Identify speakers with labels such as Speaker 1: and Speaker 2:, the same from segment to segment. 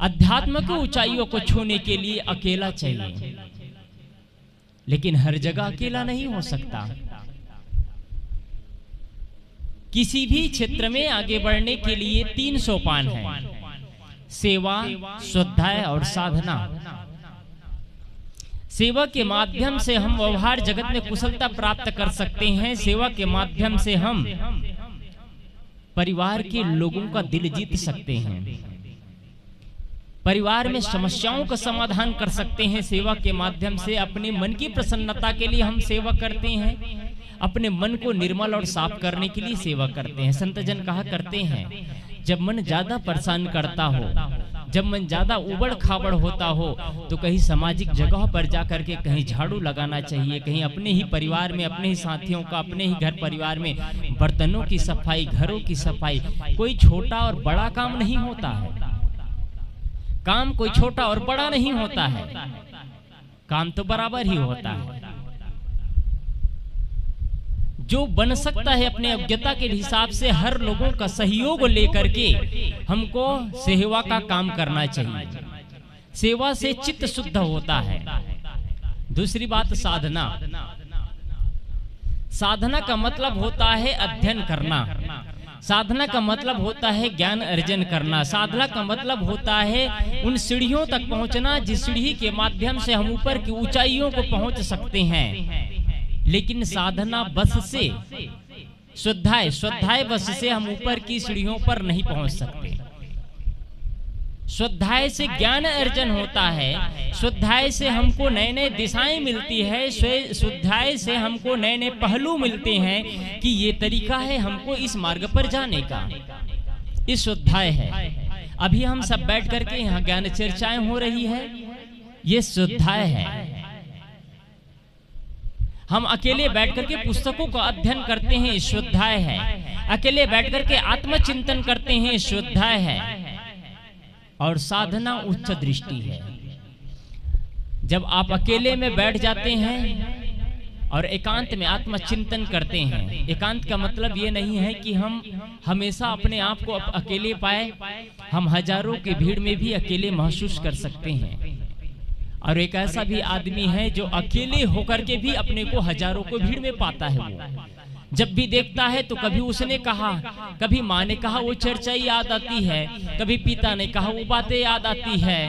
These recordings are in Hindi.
Speaker 1: अध्यात्म की ऊंचाइयों को छूने के लिए अकेला चाहिए, लेकिन हर जगह अकेला नहीं हो सकता। किसी भी क्षेत्र में आगे बढ़ने के लिए 3 सोपान हैं: सेवा, स्वाध्याय और साधना। सेवा के माध्यम से हम व्यवहार जगत में कुशलता प्राप्त कर सकते हैं। सेवा के माध्यम से हम परिवार के लोगों का दिल जीत सकते हैं, परिवार में समस्याओं का समाधान कर सकते हैं। सेवा के माध्यम से अपने मन की प्रसन्नता के लिए हम सेवा करते हैं, अपने मन को निर्मल और साफ करने के लिए सेवा करते हैं। संत जन कहा करते हैं, जब मन ज्यादा परेशान करता हो, जब मन ज्यादा उबड़ खाबड़ होता हो, तो कहीं सामाजिक जगह पर जाकर के कहीं झाड़ू लगाना चाहिए, कहीं अपने ही परिवार में, अपने ही साथियों का, अपने ही घर परिवार में बर्तनों की सफाई, घरों की सफाई। कोई छोटा और बड़ा काम नहीं होता है, काम कोई छोटा और बड़ा नहीं होता है, काम तो बराबर ही होता है। जो बन सकता है अपने योग्यता के हिसाब से हर लोगों का सहयोग लेकर के हमको सेवा का काम करना चाहिए। सेवा से चित्त शुद्ध होता है। दूसरी बात, साधना। साधना का मतलब होता है अध्ययन करना, साधना का मतलब होता है ज्ञान अर्जन करना, साधना का मतलब होता है उन सीढ़ियों तक पहुंचना जिस सीढ़ी के माध्यम से हम ऊपर की ऊंचाइयों को पहुंच सकते हैं। लेकिन साधना बस से, स्वाध्याय बस से हम ऊपर की सीढ़ियों पर नहीं पहुंच सकते। स्वाध्याय से ज्ञान अर्जन होता है, स्वाध्याय से हमको नए नए दिशाएं मिलती है, स्वाध्याय से हमको नए नए पहलू मिलते हैं कि ये तरीका है हमको इस मार्ग पर जाने का, इस स्वाध्याय है। अभी हम सब बैठ करके यहाँ ज्ञान चर्चाएं हो रही है, ये स्वाध्याय है। हम अकेले बैठ करके पुस्तकों का अध्ययन करते हैं, स्वाध्याय है। अकेले बैठ करके आत्मचिंतन करते हैं, स्वाध्याय है। और साधना उच्च दृष्टि है। जब आप अकेले में बैठ जाते हैं और एकांत में आत्मचिंतन करते हैं, एकांत का मतलब ये नहीं है कि हम हमेशा अपने आप को अकेले पाए, हम हजारों की भीड़ में भी अकेले महसूस कर सकते हैं। और एक ऐसा भी आदमी है जो अकेले होकर के भी अपने को हजारों को भीड़ में पाता है। वो जब भी देखता है तो कभी उसने कहा, कभी माँ ने कहा वो चर्चा याद आती है, कभी पिता ने कहा वो बातें याद आती है,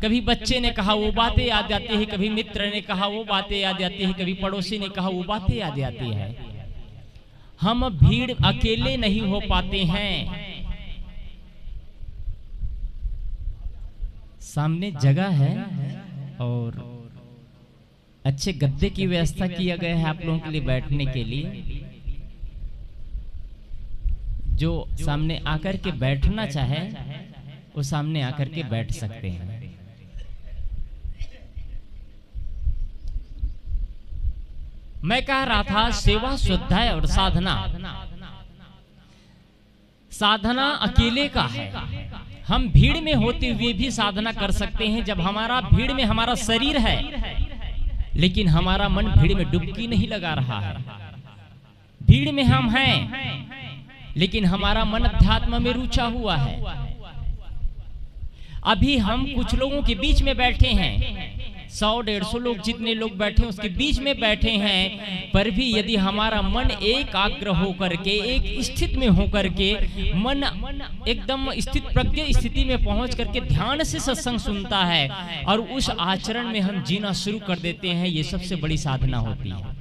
Speaker 1: कभी बच्चे ने कहा वो बातें याद आती है, कभी मित्र ने कहा वो बातें याद आती है, कभी पड़ोसी ने कहा वो बातें याद आती है। हम भीड़ अकेले नहीं हो पाते हैं। सामने जगह है और अच्छे गद्दे की व्यवस्था किया गया है आप लोगों के लिए बैठने के लिए। जो सामने आकर के बैठना चाहे वो सामने आकर के बैठ सकते हैं। मैं कह रहा था सेवा, स्वाध्याय और साधना। साधना अकेले का है, हम भीड़ में होते हुए भी साधना कर सकते हैं। जब हमारा भीड़ में हमारा शरीर है लेकिन हमारा मन भीड़ में डुबकी नहीं लगा रहा है, भीड़ में हम हैं लेकिन हमारा मन अध्यात्म में रुचा हुआ है। अभी हम कुछ लोगों के बीच में बैठे हैं, 100-150 लोग जितने लोग बैठे हैं उसके बीच में बैठे हैं, पर भी यदि हमारा मन एकाग्र होकर के, एक स्थित में होकर के, मन एकदम स्थित प्रज्ञ स्थिति में पहुंच करके ध्यान से सत्संग सुनता है और उस आचरण में हम जीना शुरू कर देते हैं, ये सबसे बड़ी साधना होती है।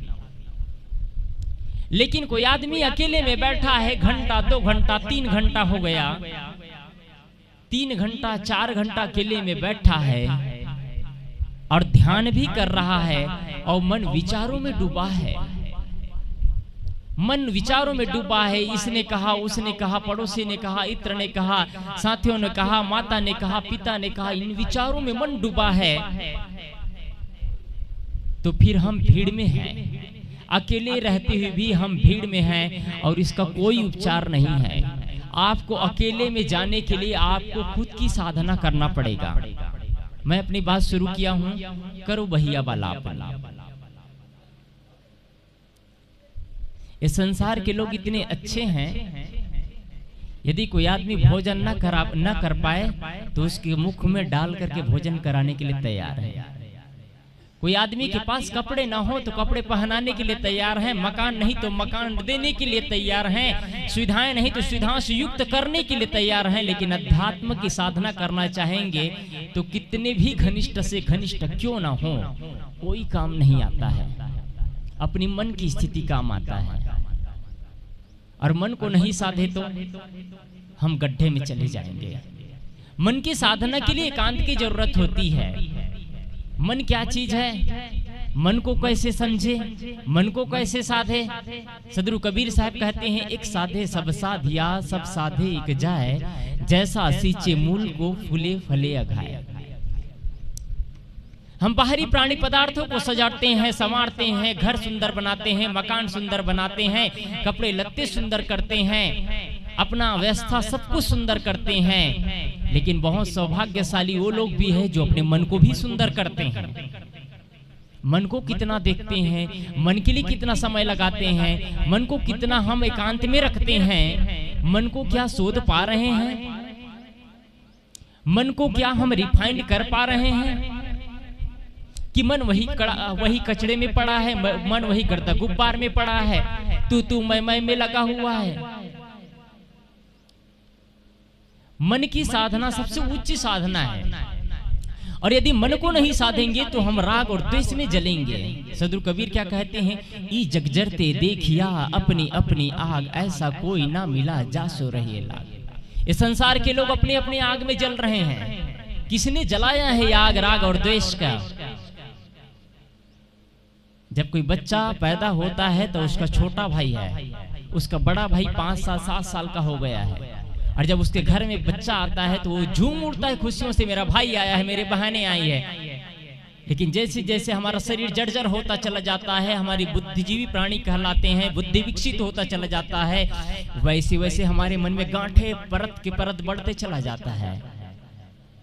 Speaker 1: लेकिन कोई आदमी अकेले में बैठा है, घंटा, 2 घंटा, 3 घंटा हो गया, 3 घंटा 4 घंटा अकेले में बैठा है और ध्यान भी कर रहा है और मन विचारों में डूबा है, मन विचारों में डूबा है। इसने कहा, उसने कहा, पड़ोसी ने कहा, इत्र ने कहा, साथियों ने कहा, माता ने कहा, पिता ने कहा, इन विचारों में मन डूबा है, तो फिर हम भीड़ में हैं। अकेले रहते हुए भी हम भीड़ में हैं और इसका कोई उपचार नहीं है। आपको अकेले में जाने के लिए आपको खुद की साधना करना पड़ेगा। मैं अपनी बात शुरू किया हूं, करो भैया वाला। ये संसार के लोग इतने अच्छे हैं यदि कोई आदमी भोजन न कर पाए तो उसके मुख में डाल करके भोजन कराने के लिए तैयार है। कोई आदमी के पास कपड़े ना हो तो कपड़े पहनाने के लिए तैयार है, मकान नहीं तो मकान देने के लिए तैयार हैं, सुविधाएं नहीं तो सुविधाओं से युक्त करने के लिए तैयार हैं। लेकिन अध्यात्म की साधना करना चाहेंगे तो कितने भी घनिष्ठ से घनिष्ठ क्यों ना हो, कोई काम नहीं आता है। अपनी मन की स्थिति काम आता है, और मन को नहीं साधे तो हम गड्ढे में चले जाएंगे। मन की साधना के लिए एकांत की जरूरत होती है। मन क्या चीज है, मन को कैसे समझे, मन को कैसे साधे। सदगुरु कबीर साहब कहते हैं, एक साधे सब साधिया, सब साधे एक जाए, जैसा सींचे मूल को फूले फले अघाए। हम बाहरी प्राणी पदार्थों को सजाते हैं, संवारते हैं, घर सुंदर बनाते हैं, मकान सुंदर बनाते हैं, कपड़े लत्ते सुंदर करते हैं, अपना व्यवस्था सब कुछ सुंदर करते हैं। लेकिन बहुत सौभाग्यशाली वो लोग भी हैं जो अपने मन को भी सुंदर करते हैं। मन को कितना देखते हैं, मन के लिए कितना समय लगाते हैं, मन को कितना हम एकांत में रखते हैं, मन को क्या शोध पा रहे हैं, मन को क्या हम रिफाइंड कर पा रहे हैं कि मन वही कचड़े में पड़ा है, मन वही गर्दा गुब्बार में पड़ा है, तू मैं में लगा हुआ है। मन की साधना सबसे उच्च साधना है, और यदि मन को नहीं साधेंगे तो हम राग और द्वेष में जलेंगे। सदगुरु कबीर क्या कहते हैं, ई जग जरते देखिया अपनी अपनी आग, ऐसा कोई ना मिला जासो रहे लाग। इस संसार के लोग अपने अपने आग में जल रहे हैं। किसने जलाया है आग राग और द्वेष का? जब कोई बच्चा पैदा होता है तो उसका छोटा भाई है, उसका बड़ा भाई 5-7 साल का हो गया है, और जब उसके घर में बच्चा आता है तो वो झूम उठता है खुशियों से, मेरा भाई आया है, मेरे बहनें आई है। लेकिन जैसे जैसे हमारा शरीर जर्जर होता चला जाता है, हमारी बुद्धिजीवी प्राणी कहलाते हैं, बुद्धि विकसित होता चला जाता है, वैसे वैसे हमारे मन में गांठे परत के परत बढ़ते चला जाता है।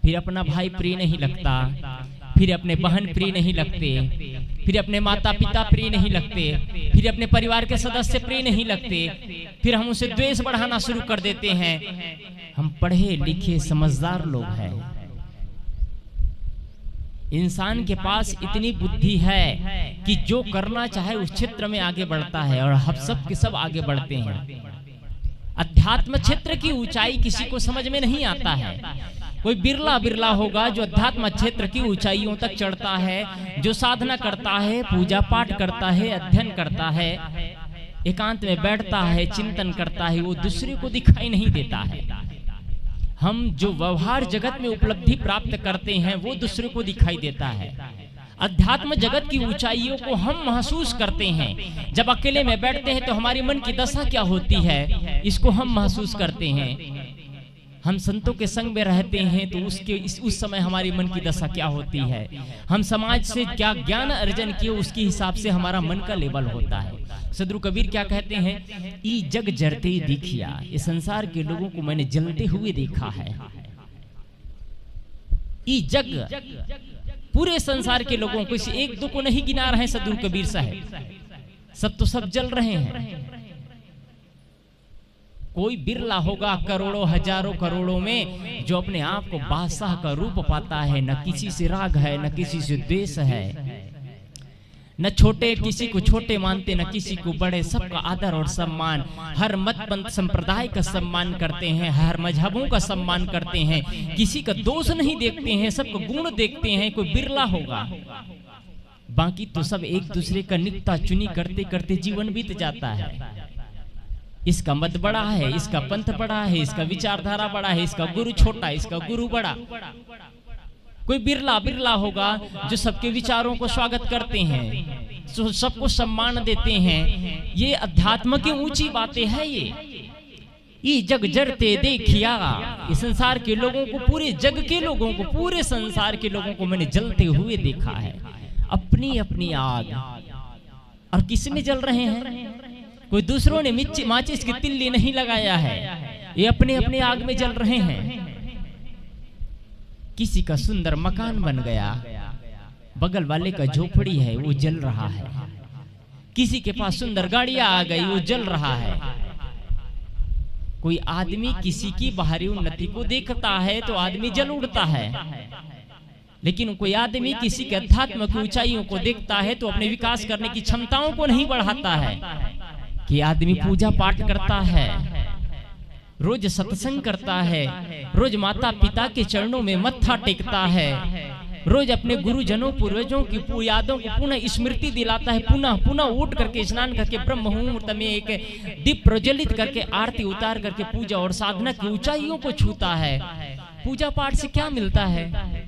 Speaker 1: फिर अपना भाई प्रिय नहीं लगता, फिर अपने बहन प्रिय नहीं लगते, फिर अपने माता पिता प्रिय नहीं लगते, फिर अपने परिवार के सदस्य प्रिय नहीं लगते, फिर हम उसे द्वेष बढ़ाना शुरू कर देते हैं। हम पढ़े लिखे समझदार लोग हैं, इंसान के पास इतनी बुद्धि है कि जो करना चाहे उस क्षेत्र में आगे बढ़ता है, और हम सब के सब आगे बढ़ते हैं। अध्यात्म क्षेत्र की ऊंचाई किसी को समझ में नहीं आता है। कोई बिरला होगा जो अध्यात्म क्षेत्र की ऊंचाइयों तक चढ़ता है, जो साधना करता है, पूजा पाठ करता है, अध्ययन करता है, एकांत में बैठता है, चिंतन करता है, वो दूसरे को दिखाई नहीं देता है। हम जो व्यवहार जगत में उपलब्धि प्राप्त करते हैं वो दूसरे को दिखाई देता है। अध्यात्म जगत की ऊंचाइयों को हम महसूस करते हैं। जब अकेले में बैठते हैं तो हमारी मन की दशा क्या होती है, इसको हम महसूस करते हैं। हम संतों के संग में रहते हैं तो उस समय हमारी मन की दशा क्या होती है, हम समाज से क्या ज्ञान अर्जन किए उसके हिसाब से हमारा मन का लेवल होता है। सदगुरु कबीर क्या कहते हैं, ई जग जरते दिखिया, इस संसार के लोगों को मैंने जलते हुए देखा है। ई जग, पूरे संसार के लोगों को, इसे एक दो को नहीं गिना रहे सदगुरु कबीर साहब, सब तो सब जल रहे हैं। कोई बिरला होगा करोड़ों हजारों करोड़ों में जो अपने आप को बादशाह का रूप पाता है। न किसी से राग है, न किसी से द्वेष है, न छोटे किसी को छोटे मानते, न किसी को बड़े, सबका आदर और सम्मान, हर मत पंथ संप्रदाय का सम्मान करते हैं, हर मजहबों का सम्मान करते हैं, किसी का दोष नहीं देखते हैं, सबका गुण देखते हैं। कोई बिरला होगा, बाकी तो सब एक दूसरे का नित्ता चुनी करते करते जीवन बीत जाता है। इसका मत बड़ा है, इसका पंथ बड़ा है, इसका विचारधारा बड़ा है, इसका गुरु छोटा, इसका गुरु बड़ा। कोई बिरला होगा जो सबके विचारों को स्वागत करते हैं, सबको सम्मान देते हैं। ये अध्यात्म की ऊंची बातें हैं। ये जग जरते देखिया, इस संसार के लोगों को, पूरे जग के लोगों को, पूरे संसार के लोगों को मैंने जलते हुए देखा है। अपनी अपनी आग, और किस में जल रहे हैं? कोई दूसरों ने माचिस की तिल्ली नहीं लगाया है, ये अपने अपने आग में जल रहे हैं। किसी का सुंदर मकान बन गया, बगल वाले का झोपड़ी है वो जल रहा है। किसी के पास सुंदर गाड़ियां आ गई, वो जल रहा है। कोई आदमी किसी की बाहरी उन्नति को देखता है तो आदमी जल उड़ता है, लेकिन कोई आदमी किसी के अध्यात्म की ऊंचाइयों को देखता है तो अपने विकास करने की क्षमताओं को नहीं बढ़ाता है। कि आदमी पूजा पाठ करता है, रोज सत्संग करता है, रोज माता पिता के चरणों में मत्था टेकता है, रोज अपने गुरुजनों पूर्वजों की यादों को पुनः स्मृति दिलाता है, पुनः पुनः उठ करके स्नान करके ब्रह्म मुहूर्त में एक दीप प्रज्वलित करके आरती उतार करके पूजा और साधना की ऊंचाइयों को छूता है। पूजा पाठ से क्या मिलता है?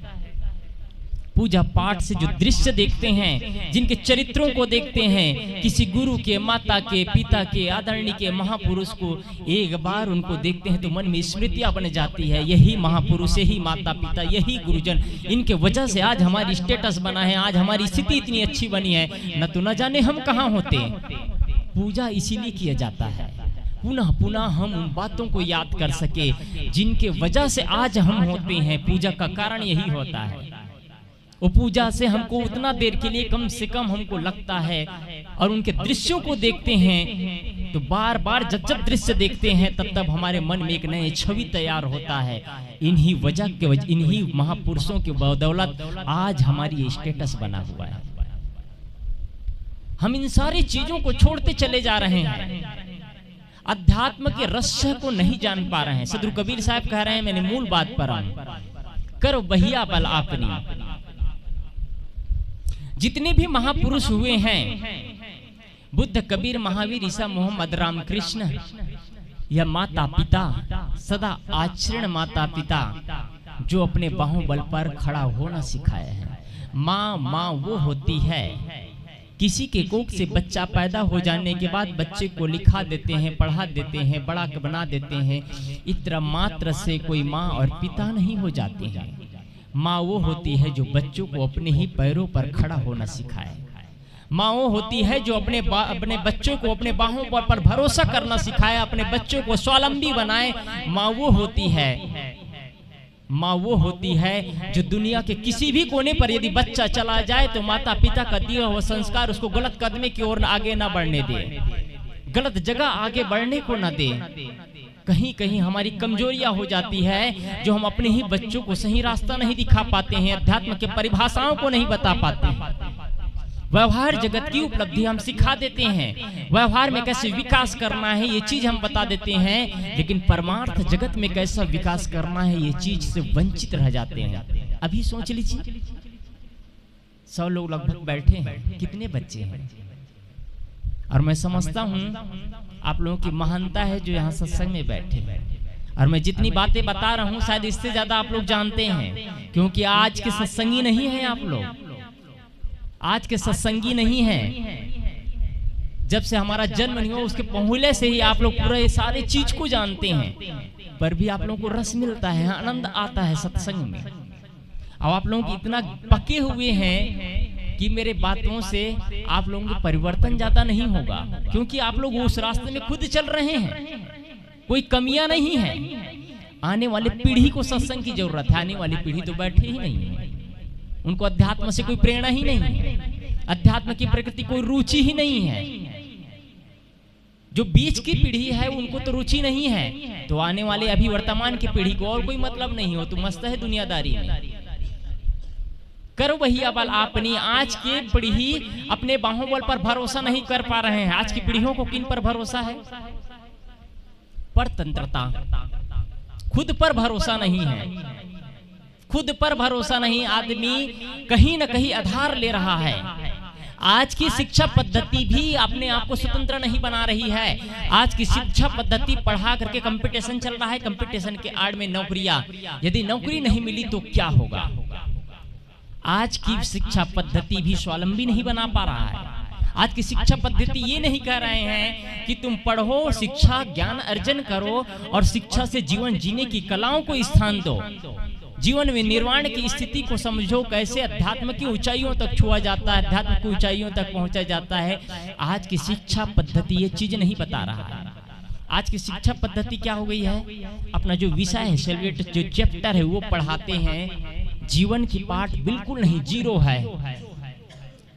Speaker 1: पूजा पाठ से जो दृश्य देखते हैं, जिनके चरित्रों को देखते हैं, किसी गुरु के, माता के, पिता के, आदरणीय के महापुरुष को एक बार उनको देखते हैं तो मन में स्मृतियां बन जाती है। यही महापुरुष, यही माता पिता, यही गुरुजन, इनके वजह से आज हमारी स्टेटस बना है, आज हमारी स्थिति इतनी अच्छी बनी है, न तो न जाने हम कहाँ होते। पूजा इसीलिए किया जाता है, पुनः पुनः हम उन बातों को याद कर सके जिनके वजह से आज हम होते हैं। पूजा का कारण यही होता है। वो पूजा से हमको उतना देर के लिए कम से कम हमको लगता है, और उनके दृश्यों को देखते हैं तो बार बार जब जब दृश्य देखते हैं तब तब हमारे मन में एक नई छवि तैयार होता है। इन्हीं वजह के इन्हीं महापुरुषों के बदौलत आज हमारी ये स्टेटस बना हुआ है। हम इन सारी चीजों को छोड़ते चले जा रहे हैं, अध्यात्म के रहस्य को नहीं जान पा रहे हैं। सदगुरु कबीर साहब कह रहे हैं, मैंने मूल बात पर आऊं, करो बहिया बल आपनी। जितने भी महापुरुष हुए हैं, बुद्ध, कबीर, महावीर, ईसा, मोहम्मद, रामकृष्ण, या माता पिता, सदा आचरण माता पिता जो अपने बाहों बल पर खड़ा होना सिखाया है। माँ वो होती है, किसी के कोख से बच्चा पैदा हो जाने के बाद बच्चे को लिखा देते हैं, पढ़ा देते हैं, बड़ा बना देते हैं। इतना मात्र से कोई माँ और पिता नहीं हो जाते हैं। माँ वो होती है जो बच्चों को अपने ही पैरों पर खड़ा होना सिखाए। माँ वो होती है जो अपने बच्चों को अपने बाहों पर भरोसा करना सिखाए, अपने बच्चों को स्वावलंबी बनाए। माँ वो होती है, माँ वो होती है जो दुनिया के किसी भी कोने पर यदि बच्चा चला जाए तो माता पिता का दिया हुआ संस्कार उसको गलत कदम की ओर आगे ना बढ़ने दे, गलत जगह आगे बढ़ने को ना दे। कहीं कहीं हमारी कमजोरियां हो जाती है जो हम अपने ही बच्चों को सही रास्ता नहीं दिखा पाते हैं, अध्यात्म के परिभाषाओं को नहीं बता पाते हैं। व्यवहार जगत की उपलब्धि हम सिखा देते हैं, व्यवहार में कैसे विकास करना है ये चीज हम बता देते हैं, लेकिन परमार्थ जगत में कैसा विकास करना है ये चीज से वंचित रह जाते हैं। अभी सोच लीजिए, 100 लोग लगभग बैठे हैं, कितने बच्चे हैं? और मैं समझता हूँ आप लोगों की महानता है जो यहाँ सत्संग में बैठे हैं, और मैं जितनी बातें बता रहा हूँ शायद इससे ज्यादा आप लोग जानते हैं, क्योंकि आज के सत्संगी नहीं है आप लोग, आज के सत्संगी नहीं है। जब से हमारा जन्म नहीं हुआ उसके पहले से ही आप लोग पूरे सारे चीज को जानते हैं, पर भी आप लोगों को रस मिलता है, आनंद आता है सत्संग में। अब आप लोग इतना पके हुए हैं कि मेरे बातों से आप लोगों को परिवर्तन ज्यादा नहीं होगा, क्योंकि आप लोग उस रास्ते में खुद चल रहे हैं, कोई कमियां नहीं है। आने वाले पीढ़ी को सत्संग की जरूरत है, आने वाली पीढ़ी तो बैठे ही नहीं है, उनको अध्यात्म से कोई प्रेरणा ही नहीं है, अध्यात्म की प्रकृति कोई रुचि ही नहीं है। जो बीच की पीढ़ी है उनको तो रुचि नहीं है, तो आने वाले अभी वर्तमान की पीढ़ी को और कोई मतलब नहीं हो, तो मस्त है दुनियादारी में। करो भैया बल आपनी। आज की पीढ़ी अपने बाहों बल पर भरोसा नहीं कर पा रहे हैं। आज की पीढ़ियों को किन पर भरोसा है? परतंत्रता, खुद पर भरोसा नहीं है, खुद पर भरोसा नहीं। आदमी कहीं न कहीं आधार ले रहा है। आज की शिक्षा पद्धति भी अपने आप को स्वतंत्र नहीं बना रही है। आज की शिक्षा पद्धति पढ़ा करके कंपटीशन चल रहा है, कंपटीशन के आड़ में नौकरियां, यदि नौकरी नहीं मिली तो क्या होगा। आज की शिक्षा पद्धति भी स्वावलंबी नहीं बना पा रहा है। आज की शिक्षा पद्धति ये नहीं कह रहे हैं कि तुम पढ़ो, शिक्षा ज्ञान अर्जन करो और शिक्षा से जीवन जीने की कलाओं को स्थान दो, जीवन में निर्वाण की स्थिति को समझो, कैसे अध्यात्म की ऊंचाइयों तक छुआ जाता है, अध्यात्म की ऊंचाइयों तक पहुंचा जाता है। आज की शिक्षा पद्धति ये चीज नहीं बता रहा है। आज की शिक्षा पद्धति क्या हो गई है, अपना जो विषय है, सिलेबस जो चैप्टर है वो पढ़ाते हैं, जीवन की पाठ बिल्कुल नहीं, जीरो है।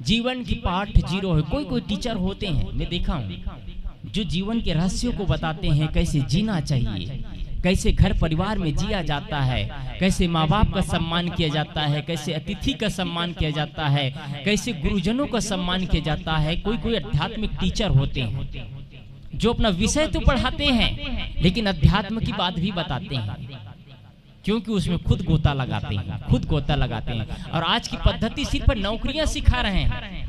Speaker 1: जीवन की पाठ जीरो है। कोई कोई टीचर होते हैं, मैं देखा हूँ, जो जीवन के रहस्यों को बताते हैं, कैसे जीना चाहिए, कैसे घर परिवार में जिया जाता है, कैसे माँ बाप का सम्मान किया जाता है, कैसे अतिथि का सम्मान किया जाता है, कैसे गुरुजनों का सम्मान किया जाता है। कोई कोई आध्यात्मिक टीचर होते हैं जो अपना विषय तो पढ़ाते हैं लेकिन अध्यात्म की बात भी बताते हैं, क्योंकि उसमें खुद गोता लगाते हैं। और आज की पद्धति सिर्फ नौकरियां सिखा रहे हैं,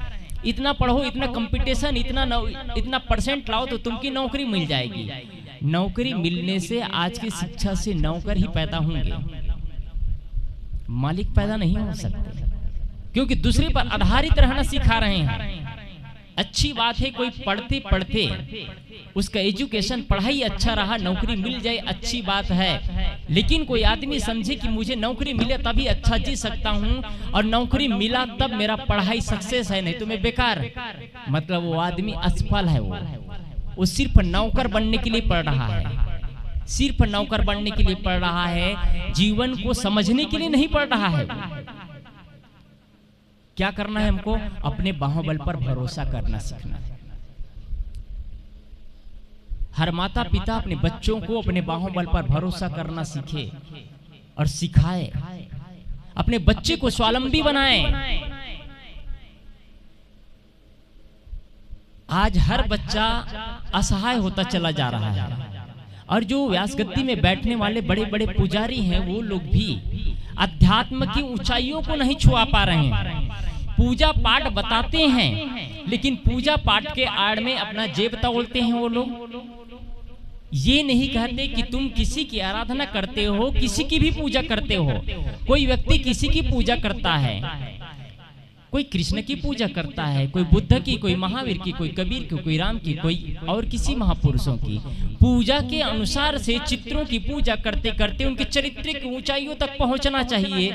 Speaker 1: इतना पढ़ो, इतना कंपटीशन, इतना परसेंट लाओ तो तुमकी नौकरी मिल जाएगी। नौकरी मिलने से आज की शिक्षा से नौकर ही पैदा होंगे, मालिक पैदा नहीं हो सकते, क्योंकि दूसरे पर आधारित रहना सिखा रहे हैं। अच्छी बात है कोई पढ़ते पढ़ते उसका एजुकेशन पढ़ाई अच्छा रहा, नौकरी मिल जाए, अच्छी बात है। लेकिन कोई आदमी समझे कि मुझे नौकरी मिले तभी अच्छा जी सकता हूँ, और नौकरी मिला तब मेरा पढ़ाई सक्सेस है, नहीं तो मैं बेकार, मतलब वो आदमी असफल है। वो सिर्फ नौकर बनने के लिए पढ़ रहा है, सिर्फ नौकर बनने के लिए पढ़ रहा है, जीवन को समझने के लिए नहीं पढ़ रहा है। क्या करना है हमको? अपने बाहुबल पर भरोसा करना सीखना है। हर माता पिता अपने बच्चों को अपने बाहुबल पर भरोसा करना सीखे और सिखाए, अपने बच्चे को स्वावलंबी बनाए। आज हर बच्चा असहाय होता चला जा रहा है, और जो व्यास गद्दी में बैठने वाले बड़े बड़े पुजारी हैं वो लोग भी अध्यात्म की ऊंचाइयों को नहीं छुआ पा रहे हैं। पूजा पाठ बताते हैं लेकिन पूजा पाठ के आड़ में अपना जेब तोड़ते हैं वो लोग। ये नहीं कहते कि तुम किसी की आराधना करते हो, किसी की भी पूजा करते हो। कोई व्यक्ति किसी की पूजा करता है, कोई कृष्ण की पूजा करता है, कोई बुद्ध की, कोई महावीर की, कोई कबीर की, कोई राम की, कोई और किसी महापुरुषों की। पूजा के अनुसार से चित्रों की पूजा करते करते उनके चारित्रिक ऊंचाइयों तक पहुंचना चाहिए।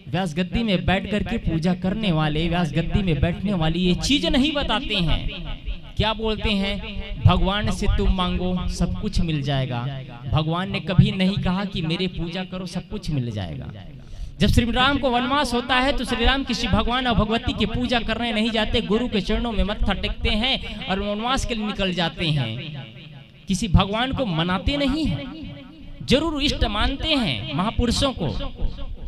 Speaker 1: व्यास गद्दी में बैठ करके पूजा करने वाले, व्यास गद्दी में बैठने वाली ये चीज नहीं बताते हैं। क्या बोलते हैं? भगवान से तुम मांगो सब कुछ मिल जाएगा। भगवान ने कभी नहीं कहा कि मेरे पूजा करो सब कुछ मिल जाएगा। जब श्री राम को वनवास होता है तो श्री राम किसी भगवान और भगवती की पूजा करने नहीं जाते, गुरु के चरणों में मत्था टेकते हैं और वनवास के लिए निकल जाते हैं। किसी भगवान को मनाते नहीं हैं, जरूर इष्ट मानते हैं, महापुरुषों को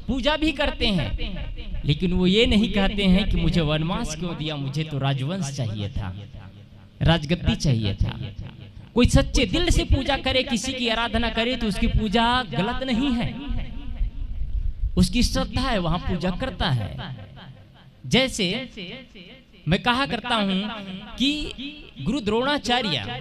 Speaker 1: पूजा भी करते हैं, लेकिन वो ये नहीं कहते हैं कि मुझे वनवास क्यों दिया, मुझे तो राजवंश चाहिए था, राजगद्दी चाहिए था। कोई सच्चे दिल से पूजा करे, किसी की आराधना करे तो उसकी पूजा गलत नहीं है, उसकी श्रद्धा है, वहां पूजा करता है। जैसे मैं कहा करता हूं कि गुरु द्रोणाचार्य,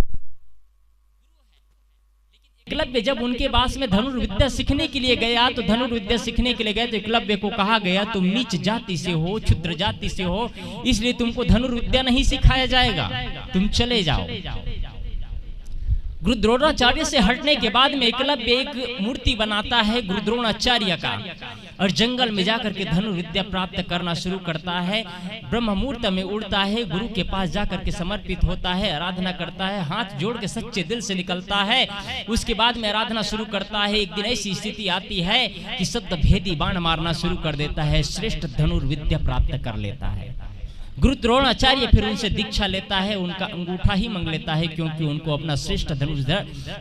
Speaker 1: एकलव्य जब उनके पास में धनुर्विद्या सीखने के लिए गया तो धनुर्विद्या सीखने के लिए गए तो एकलव्य को कहा गया तुम नीच जाति से हो, क्षुद्र जाति से हो, इसलिए तुमको धनुर्विद्या नहीं सिखाया जाएगा, तुम चले जाओ। गुरु द्रोणाचार्य से हटने के बाद में एकलव्य एक मूर्ति बनाता है गुरु द्रोणाचार्य का, और जंगल में जाकर के धनुर्विद्या प्राप्त करना शुरू करता है। ब्रह्म मुहूर्त में उड़ता है, गुरु के पास जाकर के समर्पित होता है, आराधना करता है, हाथ जोड़ के सच्चे दिल से निकलता है। उसके बाद में आराधना शुरू करता है। एक दिन ऐसी स्थिति आती है कि शब्द भेदी बाण मारना शुरू कर देता है, श्रेष्ठ धनुर्विद्या प्राप्त कर लेता है। गुरु द्रोणाचार्य फिर उनसे दीक्षा लेता है, उनका अंगूठा ही मांग लेता है, क्योंकि उनको अपना श्रेष्ठ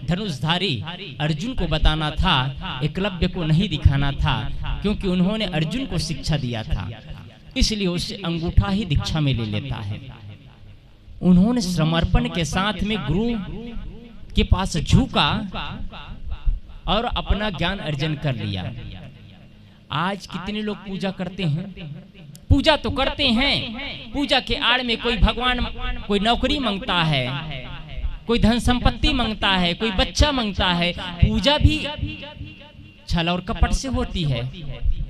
Speaker 1: धनुषधारी अर्जुन को बताना था, एकलव्य को नहीं दिखाना था, क्योंकि उन्होंने अर्जुन को शिक्षा दिया था, इसलिए उससे अंगूठा ही दीक्षा में ले लेता है। उन्होंने समर्पण के साथ में गुरु के पास झुका और अपना ज्ञान अर्जन कर लिया। आज कितने लोग पूजा करते हैं? पूजा तो करते हैं, पूजा के आड़ में कोई भगवान, कोई नौकरी मांगता है, कोई धन संपत्ति मांगता है, कोई बच्चा मांगता है। पूजा भी छल और कपट से होती है,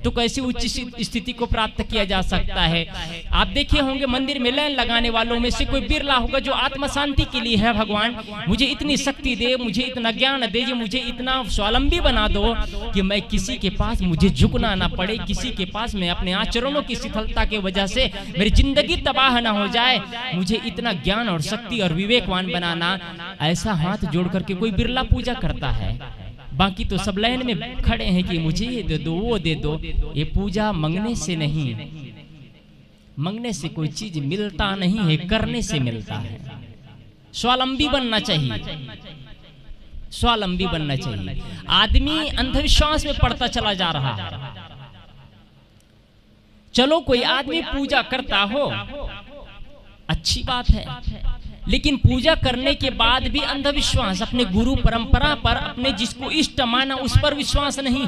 Speaker 1: तो कैसे उच्च स्थिति को प्राप्त किया जा सकता है? आप देखे होंगे मंदिर में लाइन लगाने वालों में से कोई बिरला होगा जो आत्म शांति के लिए है, भगवान मुझे इतनी शक्ति दे, मुझे इतना ज्ञान दे, मुझे इतना स्वावलंबी बना दो कि मैं किसी के पास मुझे झुकना ना पड़े, किसी के पास मैं अपने आचरणों की शिथिलता की वजह से मेरी जिंदगी तबाह ना हो जाए, मुझे इतना ज्ञान और शक्ति और विवेकवान बनाना। ऐसा हाथ जोड़ करके कोई बिरला पूजा करता है, बाकी तो सब लाइन में खड़े हैं कि मुझे ये दे दो, वो दे दो। ये पूजा मांगने से नहीं, मांगने से कोई चीज मिलता नहीं है, करने से मिलता है। स्वावलंबी बनना चाहिए, स्वावलंबी बनना चाहिए। आदमी अंधविश्वास में पड़ता चला जा रहा है। चलो कोई आदमी पूजा करता हो, अच्छी बात है, लेकिन पूजा करने के बाद भी अंधविश्वास, अपने गुरु परंपरा पर, अपने जिसको इष्ट माना उस पर विश्वास नहीं।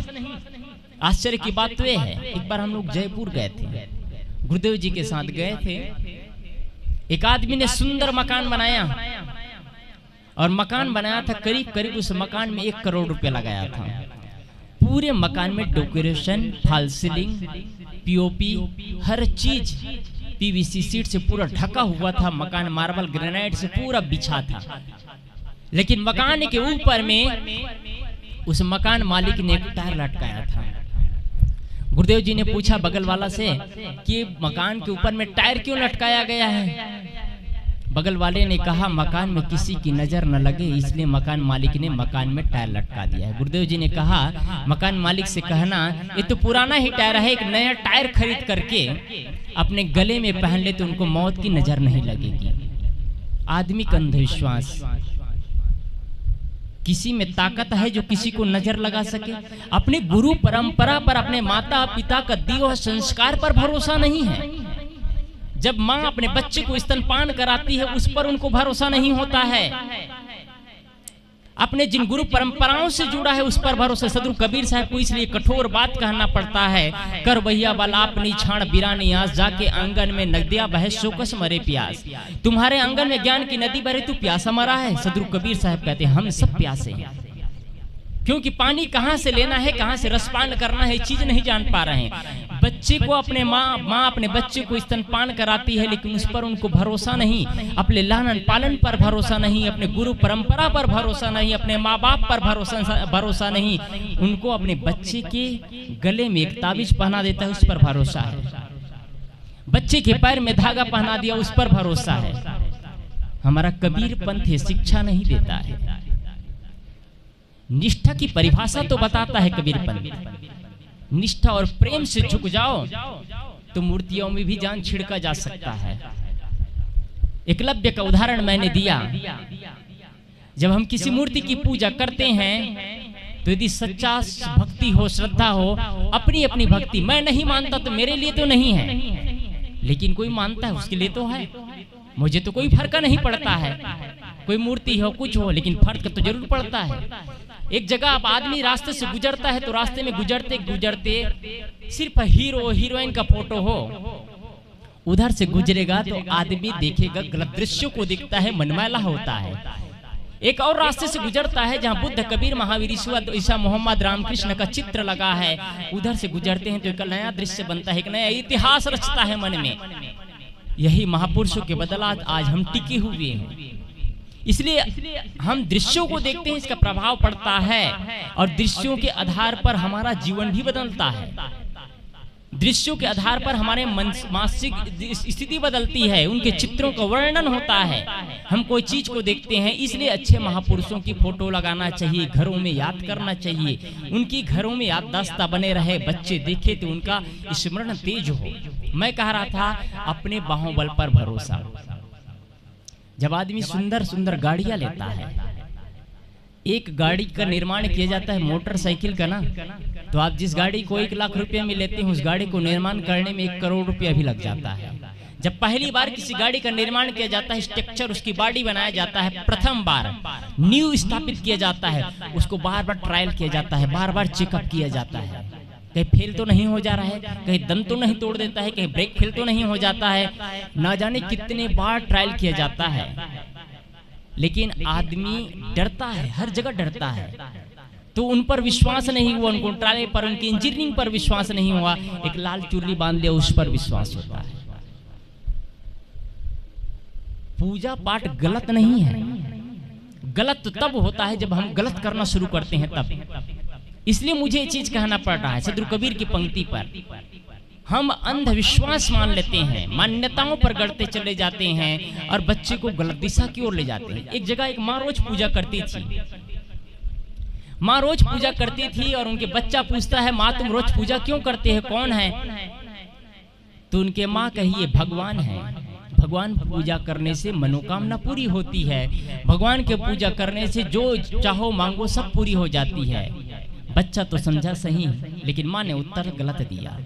Speaker 1: आश्चर्य की बात तो यह है, एक बार हम लोग जयपुर गए थे, गुरुदेव जी के साथ गए थे। एक आदमी ने सुंदर मकान बनाया, और मकान बनाया था करीब करीब उस मकान में 1 करोड़ रुपया लगाया था। पूरे मकान में डेकोरेशन, फॉल सीलिंग, पीओपी, हर चीज पीवीसी सीट से पूरा ढका हुआ था। मकान मार्बल ग्रेनाइट से पूरा बिछा था। लेकिन मकान के ऊपर में उस मकान मालिक ने एक टायर लटकाया था। गुरुदेव जी ने पूछा बगल वाला से कि मकान के ऊपर में टायर क्यों लटकाया गया है? बगल वाले ने कहा मकान में किसी की नजर न लगे इसलिए मकान मालिक ने मकान में टायर लटका दिया है। गुरुदेव जी ने कहा मकान मालिक से कहना ये तो पुराना ही टायर है, एक नया टायर खरीद करके अपने गले में पहन ले तो उनको मौत की नजर नहीं लगेगी। आदमी का अंधविश्वास, किसी में ताकत है जो किसी को नजर लगा सके? अपने गुरु परंपरा पर, अपने माता पिता का दिए हुए संस्कार पर भरोसा नहीं है। जब माँ अपने बच्चे को स्तनपान कराती है उस पर उनको भरोसा नहीं होता है। अपने जिन गुरु परंपराओं से जुड़ा है उस पर भरोसा। सदगुरु कबीर साहब को इसलिए कठोर बात कहना पड़ता है, कर भैया वाला अपनी छाण बिरानी आस, जाके आंगन में नदिया बहे शोकस मरे प्यास। तुम्हारे आंगन में ज्ञान की नदी बहे तू प्यासा मरा है। सदगुरु कबीर साहब कहते हैं हम सब प्यासे हैं, क्योंकि पानी कहाँ से लेना है, कहाँ से रसपान करना है, चीज नहीं जान पा रहे हैं। बच्चे को अपने माँ अपने बच्चे को स्तनपान कराती है, लेकिन उस पर उनको भरोसा नहीं। अपने लालन पालन पर भरोसा नहीं, अपने गुरु परंपरा पर भरोसा नहीं, अपने माँ बाप पर भरोसा नहीं। उनको अपने बच्चे के गले में एक ताबीज पहना देता है उस पर भरोसा है। बच्चे के पैर में धागा पहना दिया उस पर भरोसा है। हमारा कबीर पंथ शिक्षा नहीं देता है। निष्ठा की परिभाषा तो बताता है कबीर पंथ। निष्ठा और प्रेम से झुक जाओ तो मूर्तियों में भी जान छिड़का जा सकता है। एकलव्य का उदाहरण मैंने दिया। जब हम किसी मूर्ति की पूजा करते हैं तो यदि सच्चा भक्ति हो, श्रद्धा हो, अपनी अपनी भक्ति, मैं नहीं मानता तो मेरे लिए तो नहीं है, लेकिन कोई मानता है उसके लिए तो है। मुझे तो कोई फर्क नहीं पड़ता है, कोई मूर्ति हो कुछ हो, लेकिन फर्क तो जरूर पड़ता है। एक जगह आप आदमी रास्ते से गुजरता है तो रास्ते में गुजरते गुजरते सिर्फ हीरो हीरोइन का फोटो हो, उधर से गुजरेगा तो आदमी देखेगा गलत दृश्यों को दिखता है, मनमैला होता है। एक और रास्ते से गुजरता है जहां बुद्ध, कबीर, महावीर, ईसा, मोहम्मद, रामकृष्ण का चित्र लगा है, उधर से गुजरते हैं तो एक नया दृश्य बनता है, एक नया इतिहास रचता है मन में। यही महापुरुषों के बदला आज हम टिके हुए हैं। इसलिए हम दृश्यों को देखते हैं, इसका प्रभाव पड़ता है और दृश्यों के आधार पर हमारा जीवन भी बदलता है। दृश्यों के आधार पर हमारे मानसिक स्थिति बदलती है, उनके चित्रों का वर्णन होता है। हम कोई चीज को देखते हैं, इसलिए अच्छे महापुरुषों की फोटो लगाना चाहिए, घरों में याद करना चाहिए, उनकी घरों में याददाश्त बने रहे, बच्चे देखे तो उनका स्मरण तेज हो। मैं कह रहा था अपने बाहुबल पर भरोसा। जब आदमी सुंदर सुंदर गाड़ियां लेता है, एक गाड़ी का निर्माण किया जाता है मोटरसाइकिल का ना, तो आप जिस गाड़ी को 1 लाख रुपए में लेते हैं उस गाड़ी को निर्माण करने में 1 करोड़ रुपया भी लग जाता है। जब पहली बार किसी गाड़ी का निर्माण किया जाता है, स्ट्रक्चर उसकी बॉडी बनाया जाता है, प्रथम बार न्यू स्थापित किया जाता है, उसको बार बार ट्रायल किया जाता है, बार बार चेकअप किया जाता है, कहीं फेल तो नहीं हो जा रहा है, कहीं दम तो नहीं तोड़ देता है, कहीं ब्रेक फेल तो नहीं हो जाता है, ना जाने कितने बार ट्रायल किया जाता है। लेकिन आदमी डरता है, हर जगह डरता है, तो उन पर विश्वास नहीं हुआ, उनको ट्रायल पर, उनकी इंजीनियरिंग पर विश्वास नहीं हुआ, एक लाल चुर्री बांध लिया उस पर विश्वास होता है। पूजा पाठ गलत नहीं है, गलत तो तब होता है जब हम गलत करना शुरू करते हैं तब। इसलिए मुझे ये चीज कहना पड़ रहा है। सदगुरु कबीर की पंक्ति पर हम अंधविश्वास मान लेते हैं, मान्यताओं पर गढ़ते चले जाते हैं और बच्चे को गलत दिशा की ओर ले जाते हैं। एक जगह एक माँ रोज पूजा करती थी, माँ रोज पूजा करती थी और उनके बच्चा पूछता है माँ तुम रोज पूजा क्यों करते हैं, कौन है? तो उनके माँ कही ये भगवान है। भगवान पूजा करने से मनोकामना पूरी होती है, भगवान के पूजा करने से जो चाहो मांगो सब पूरी हो जाती है। बच्चा तो समझा सही, लेकिन माँ ने उत्तर गलत दिया।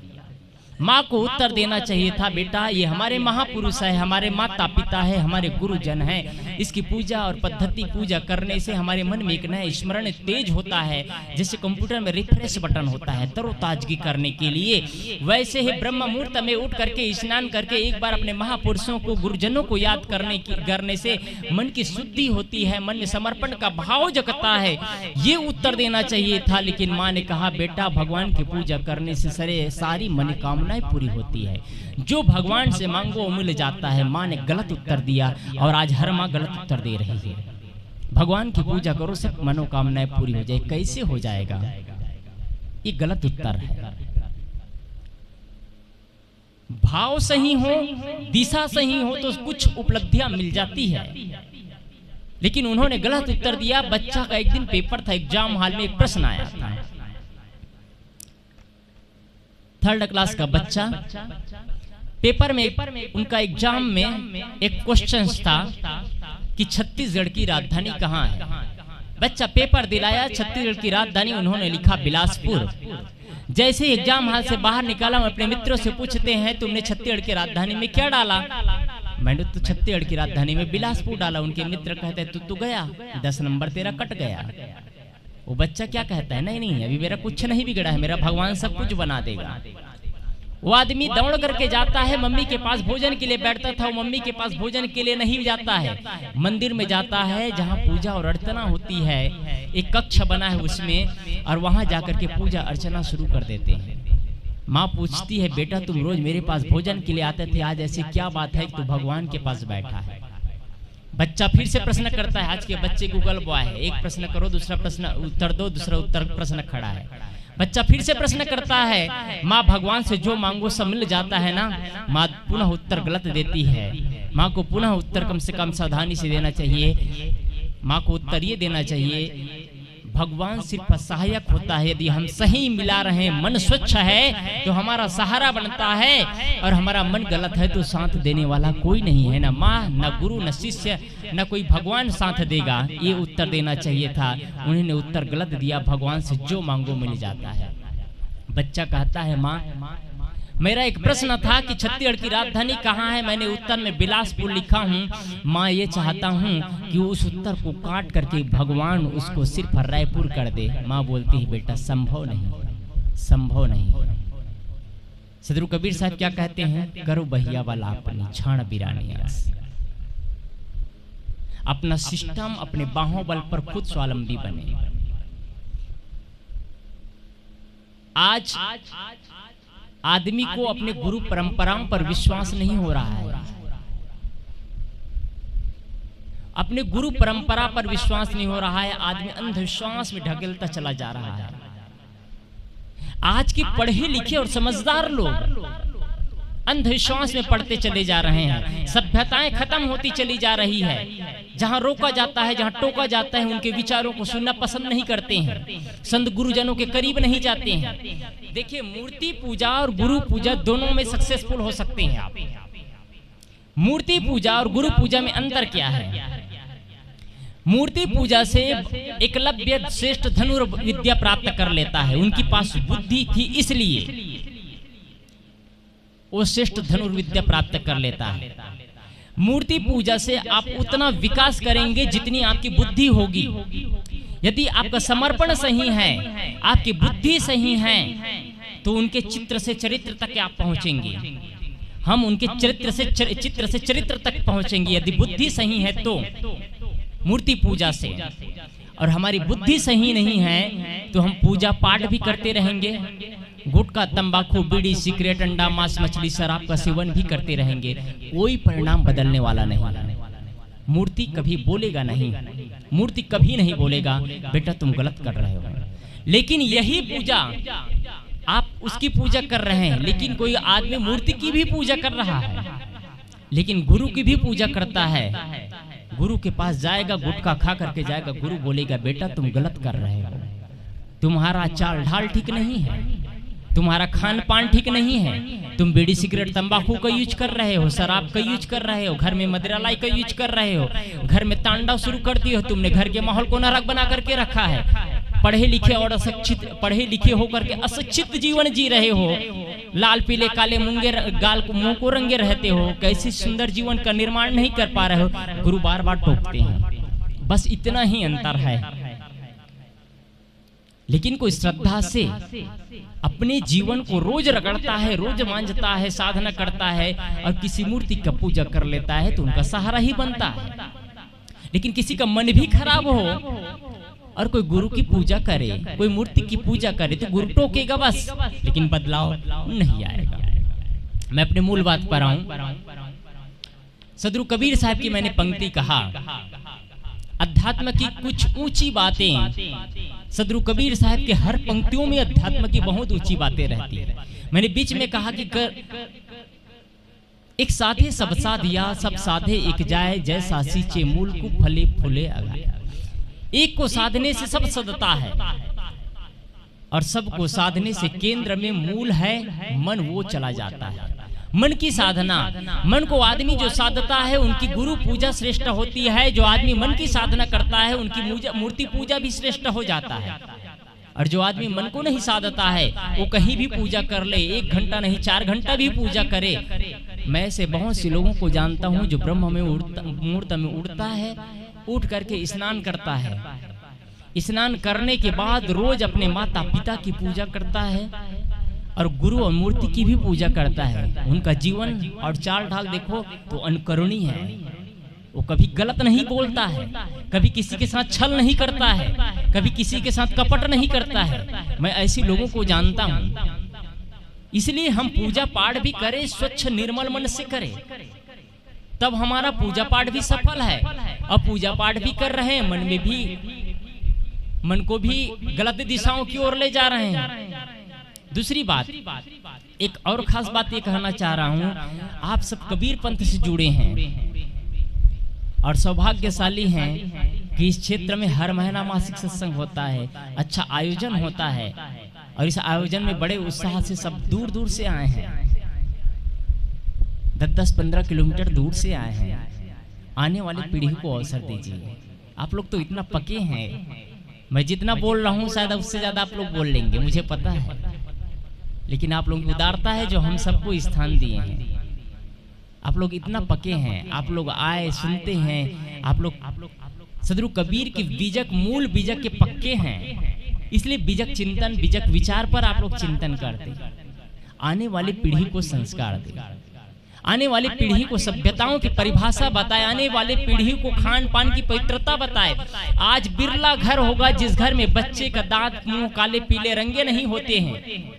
Speaker 1: माँ को उत्तर देना चाहिए था, बेटा ये हमारे महापुरुष है, हमारे माता पिता है, हमारे गुरुजन हैं, इसकी पूजा और पद्धति पूजा करने से हमारे मन में एक नया स्मरण तेज होता है, जैसे कंप्यूटर में रिफ्रेश बटन होता है तरोताजगी करने के लिए, वैसे ही ब्रह्म मुहूर्त में उठ करके स्नान करके एक बार अपने महापुरुषों को गुरुजनों को याद करने से मन की शुद्धि होती है, मन में समर्पण का भाव जगता है। ये उत्तर देना चाहिए था, लेकिन माँ ने कहा बेटा भगवान की पूजा करने से सारी मनोकामना पूरी होती है, जो भगवान से मांगो वो मिल जाता है। माँ ने गलत उत्तर दिया और आज हर माँ गलत उत्तर दे रही है। भगवान की पूजा करो सब मनोकामनाएं पूरी हो जाए, कैसे हो जाएगा? ये गलत उत्तर है। भाव सही हो, दिशा सही हो तो कुछ उपलब्धियां मिल जाती है, लेकिन उन्होंने गलत उत्तर दिया। बच्चा का एक दिन पेपर था, एग्जाम हॉल में एक प्रश्न आया था। 3rd क्लास का बच्चा, पेपर में उनका एग्जाम में एक क्वेश्चन था कि छत्तीसगढ़ की राजधानी कहाँ है। बच्चा पेपर दिलाया, छत्तीसगढ़ की राजधानी उन्होंने लिखा बिलासपुर। जैसे एग्जाम हॉल से बाहर निकाला, अपने मित्रों से पूछते हैं तुमने छत्तीसगढ़ की राजधानी में क्या डाला? मैंने तो छत्तीसगढ़ की राजधानी में बिलासपुर डाला। उनके मित्र कहते हैं तू गया, 10 नंबर तेरा कट गया। वो बच्चा क्या कहता है, नहीं अभी मेरा कुछ नहीं बिगड़ा है, मेरा भगवान सब कुछ बना देगा। वो आदमी दौड़ करके जाता है, मम्मी के पास भोजन के लिए बैठता था, वो मम्मी के पास भोजन के लिए नहीं जाता है, मंदिर में जाता है जहाँ पूजा और अर्चना होती है। एक कक्ष बना है उसमें, और वहां जाकर के पूजा अर्चना शुरू कर देते हैं। माँ पूछती है बेटा तुम रोज मेरे पास भोजन के लिए आते थे, आज ऐसी क्या बात है कि तू भगवान के पास बैठा है? बच्चा फिर से प्रश्न करता है। आज के बच्चे गूगल बॉय है, एक प्रश्न करो दूसरा प्रश्न उत्तर दो, दूसरा उत्तर प्रश्न खड़ा है। बच्चा फिर से प्रश्न करता है। माँ भगवान से जो मांगो सब मिल जाता है ना? माँ पुनः उत्तर गलत देती है। माँ को पुनः उत्तर कम से कम सावधानी से देना चाहिए। माँ को उत्तर ये देना चाहिए भगवान सिर्फ सहायक होता है। यदि हम सही मिला रहे हैं, मन स्वच्छ है तो हमारा सहारा बनता है, और हमारा मन गलत है तो साथ देने वाला कोई नहीं है, ना माँ ना गुरु ना शिष्य ना कोई भगवान साथ देगा। ये उत्तर देना चाहिए था, उन्होंने उत्तर गलत दिया। भगवान से जो मांगो मिल जाता है। बच्चा कहता है माँ मेरा एक प्रश्न था कि छत्तीसगढ़ की राजधानी कहाँ है, मैंने उत्तर में बिलासपुर लिखा हूँ। माँ ये चाहता हूँ कि उस उत्तर को काट करके भगवान उसको सिर्फ रायपुर कर दे। माँ बोलती है बेटा संभव नहीं, संभव नहीं। सदगुरु कबीर साहब क्या कहते हैं, करो बहिया वाला अपनी छाण बिरानी आस। अपना सिस्टम अपने बाहों बल पर खुद स्वावलंबी बने। आज आदमी को अपने गुरु परंपराओं पर विश्वास नहीं हो रहा है। अपने गुरु परंपरा पर विश्वास नहीं हो रहा है। आदमी अंधविश्वास में ढकेलता चला जा रहा है। आज के पढ़े लिखे और समझदार लोग अंधविश्वास में पढ़ते चले जा रहे हैं। सभ्यताएं खत्म होती चली जा रही है। जहां रोका जाता है, जहां टोका जाता है, उनके विचारों को सुनना पसंद नहीं करते हैं। संत गुरुजनों के करीब नहीं जाते हैं। देखिए मूर्ति पूजा और गुरु पूजा दोनों में सक्सेसफुल हो सकते हैं आप। मूर्ति पूजा और गुरु पूजा में अंतर क्या है? मूर्ति पूजा से एकलव्य श्रेष्ठ धनुर्विद्या प्राप्त कर लेता है। उनके पास बुद्धि थी इसलिए वो श्रेष्ठ धनुर्विद्या प्राप्त कर लेता है। मूर्ति पूजा से आप उतना विकास करेंगे जितनी आपकी बुद्धि होगी। यदि आपका समर्पण सही है, आपकी बुद्धि सही है, तो उनके चित्र से चरित्र तक आप पहुंचेंगे। हम उनके चित्र से चरित्र तक पहुंचेंगे यदि बुद्धि सही है तो मूर्ति पूजा से। और हमारी बुद्धि सही नहीं है तो हम पूजा पाठ भी करते रहेंगे, गुटखा तंबाकू बीड़ी सिगरेट अंडा मांस मछली शराब का सेवन भी करते रहेंगे, कोई परिणाम बदलने वाला नहीं। मूर्ति कभी बोलेगा नहीं, मूर्ति कभी नहीं बोलेगा बेटा तुम गलत कर रहे हो। लेकिन यही पूजा आप उसकी पूजा कर रहे हैं, लेकिन कोई आदमी मूर्ति की भी पूजा कर रहा है, लेकिन गुरु की भी पूजा करता है। गुरु के पास जाएगा, गुटखा खा करके जाएगा, गुरु बोलेगा बेटा तुम गलत कर रहे हो, तुम्हारा चाल ढाल ठीक नहीं है, तुम्हारा खान पान ठीक नहीं है, तुम बीड़ी सिगरेट तंबाकू का यूज कर रहे हो, शराब का यूज कर रहे हो, घर में मदिरालाई का यूज कर रहे हो, घर में तांडव शुरू कर दिए हो, तुमने घर के माहौल को नरक बना करके रखा है, पढ़े लिखे और अशिक्षित, पढ़े लिखे होकर के अशिक्षित जीवन जी रहे हो, लाल पीले काले मूंगे गाल को मुंह को रंगे रहते हो, कैसे सुंदर जीवन का निर्माण नहीं कर पा रहे हो। गुरु बार बार टोकते हैं, बस इतना ही अंतर है। लेकिन कोई श्रद्धा से अपने जीवन को रोज रगड़ता है, रोज मांझता है, साधना करता है और किसी मूर्ति का पूजा कर लेता है तो उनका सहारा ही बनता है। लेकिन किसी का मन भी खराब हो और कोई गुरु की पूजा करे, कोई मूर्ति की पूजा करे तो गुरु टोकेगा बस, लेकिन बदलाव नहीं आएगा। मैं अपने मूल बात पर आऊं। सदगुरु कबीर साहब की मैंने पंक्ति कहा, अध्यात्म की कुछ ऊंची बातें, सदगुरु कबीर साहब के हर पंक्तियों में अध्यात्म की बहुत ऊंची बातें रहती है। मैंने बीच में कहा कि एक साधे सब साधिया, सब साधे एक जाए, जैसा सींचे मूल को फले फूले अगाए। एक को साधने से सब सदता है और सबको साधने से केंद्र में मूल है मन, वो चला जाता है। मन की साधना, मन को आदमी जो साधता है उनकी गुरु पूजा श्रेष्ठ होती है, जो आदमी मन की साधना करता है उनकी मूर्ति पूजा भी श्रेष्ठ हो जाता है। और जो आदमी मन को नहीं साधता है वो कहीं भी पूजा कर ले, 1 घंटा नहीं 4 घंटा भी पूजा करे। मैं ऐसे बहुत से लोगों को जानता हूँ जो ब्रह्म में मुहूर्त में उड़ता है, उठ करके स्नान करता है, स्नान करने के बाद रोज अपने माता पिता की पूजा करता है और गुरु और मूर्ति की भी पूजा करता है। उनका जीवन और चाल ढाल देखो तो अनुकरणीय है, वो कभी गलत नहीं बोलता है, कभी किसी के साथ छल नहीं करता है, कभी किसी के साथ कपट नहीं करता है। मैं ऐसे लोगों को जानता हूँ। इसलिए हम पूजा पाठ भी करें स्वच्छ निर्मल मन से करें, तब हमारा पूजा पाठ भी सफल है। अब पूजा पाठ भी कर रहे हैं, मन को भी गलत दिशाओं की ओर ले जा रहे हैं। दूसरी बात, एक और खास बात ये कहना चाह रहा हूँ, आप सब कबीर पंथ से जुड़े हैं और सौभाग्यशाली हैं कि इस क्षेत्र में हर महीना मासिक सत्संग होता है, अच्छा आयोजन होता है और इस आयोजन में बड़े उत्साह से सब दूर दूर से आए हैं, 10-15 किलोमीटर दूर से आए हैं। आने वाली पीढ़ी को अवसर दीजिए। आप लोग तो इतना पके हैं, मैं जितना बोल रहा हूँ शायद उससे ज्यादा आप लोग बोल लेंगे, मुझे पता है, लेकिन आप लोगों की उदारता है जो हम सबको स्थान दिए हैं। आप लोग इतना पके हैं, आप लोग आए सुनते हैं, आप लोग सदगुरु कबीर की बीजक मूल बीजक के पक्के हैं, इसलिए बीजक चिंतन बीजक विचार पर आप लोग चिंतन करते, आने वाली पीढ़ी को संस्कार दे, आने वाली पीढ़ी को सभ्यताओं की परिभाषा बताए, आने वाले पीढ़ी को खान पान की पवित्रता बताए। आज बिरला घर होगा जिस घर में बच्चे का दांत मुंह काले पीले रंगे नहीं होते हैं।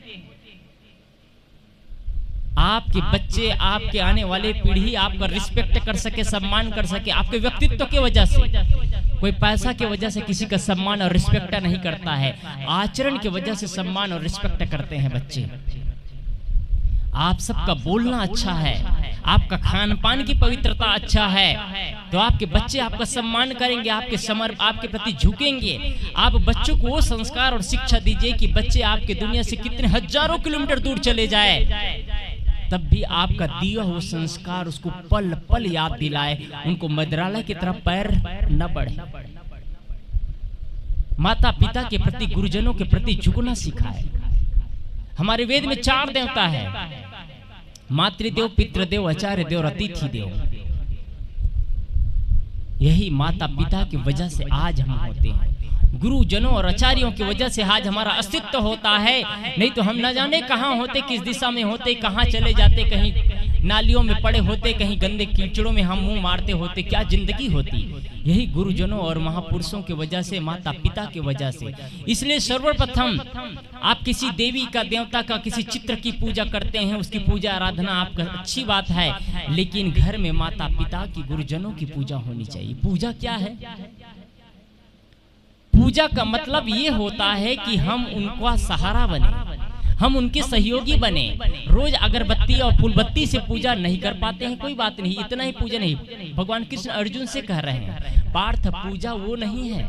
Speaker 1: आपके बच्चे, आपके आने वाले पीढ़ी आपका रिस्पेक्ट कर सके, सम्मान कर सके, आपके व्यक्तित्व के वजह से। कोई पैसा के वजह से किसी का सम्मान और रिस्पेक्ट नहीं करता है, आचरण की वजह से सम्मान और रिस्पेक्ट करते हैं बच्चे। आप सबका बोलना अच्छा है, आपका खान पान की पवित्रता अच्छा है, तो आपके बच्चे आपका सम्मान करेंगे, आपके प्रति झुकेंगे। आप बच्चों को वो संस्कार और शिक्षा दीजिए कि बच्चे आपके दुनिया से कितने हजारों किलोमीटर दूर चले जाए, तब भी आपका दिया हुआ संस्कार उसको पल पल याद दिलाए, उनको मदिरालय की तरफ पैर न बढ़े। माता पिता के प्रति, गुरुजनों के प्रति झुकना सिखाए। हमारे वेद में 4 देवता है, मातृदेव, पितृदेव, आचार्य देव और अतिथि देव। यही माता पिता की वजह से आज हम होते हैं, गुरुजनों और आचार्यों की वजह से आज हमारा अस्तित्व होता है। नहीं तो हम न जाने कहाँ होते, किस दिशा में होते, कहाँ चले जाते, कहीं नालियों में पड़े होते, कहीं गंदे कीचड़ों में हम मुंह मारते होते, क्या जिंदगी होती। यही गुरुजनों और महापुरुषों की वजह से, माता पिता की वजह से। इसलिए सर्वप्रथम आप किसी देवी का, देवता का, किसी चित्र की पूजा करते हैं, उसकी पूजा आराधना आपका अच्छी बात है, लेकिन घर में माता पिता की, गुरुजनों की पूजा होनी चाहिए। पूजा क्या है? पूजा का मतलब ये होता है कि हम उनका सहारा बने, हम उनके सहयोगी बने। रोज अगरबत्ती और फूलबत्ती से पूजा नहीं कर पाते हैं, कोई बात नहीं, इतना ही पूजा नहीं। भगवान कृष्ण अर्जुन से कह रहे हैं, पार्थ पूजा वो नहीं है,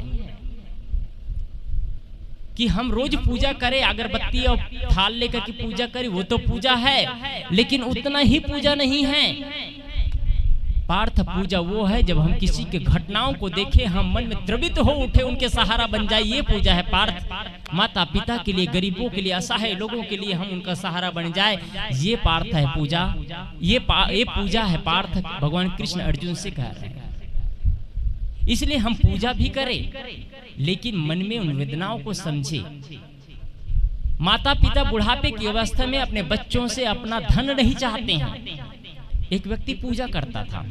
Speaker 1: कि हम रोज पूजा करें, अगरबत्ती और थाल लेकर के पूजा करें, वो तो पूजा है, लेकिन उतना ही पूजा नहीं है। पार्थ पूजा वो है जब हम किसी के घटनाओं को देखें, हम मन में द्रवित हो उठे, उनके सहारा बन जाए, ये पूजा है पार्थ। माता पिता के लिए, गरीबों के लिए, असहाय लोगों के लिए हम उनका सहारा बन जाए, ये पार्थ है पूजा। ये पूजा है पार्थ, भगवान कृष्ण अर्जुन से कह रहे हैं। इसलिए हम पूजा भी करें, लेकिन मन में उन वेदनाओं को समझे। माता पिता बुढ़ापे की अवस्था में अपने बच्चों से अपना धन नहीं चाहते हैं। एक व्यक्ति पूजा करता था,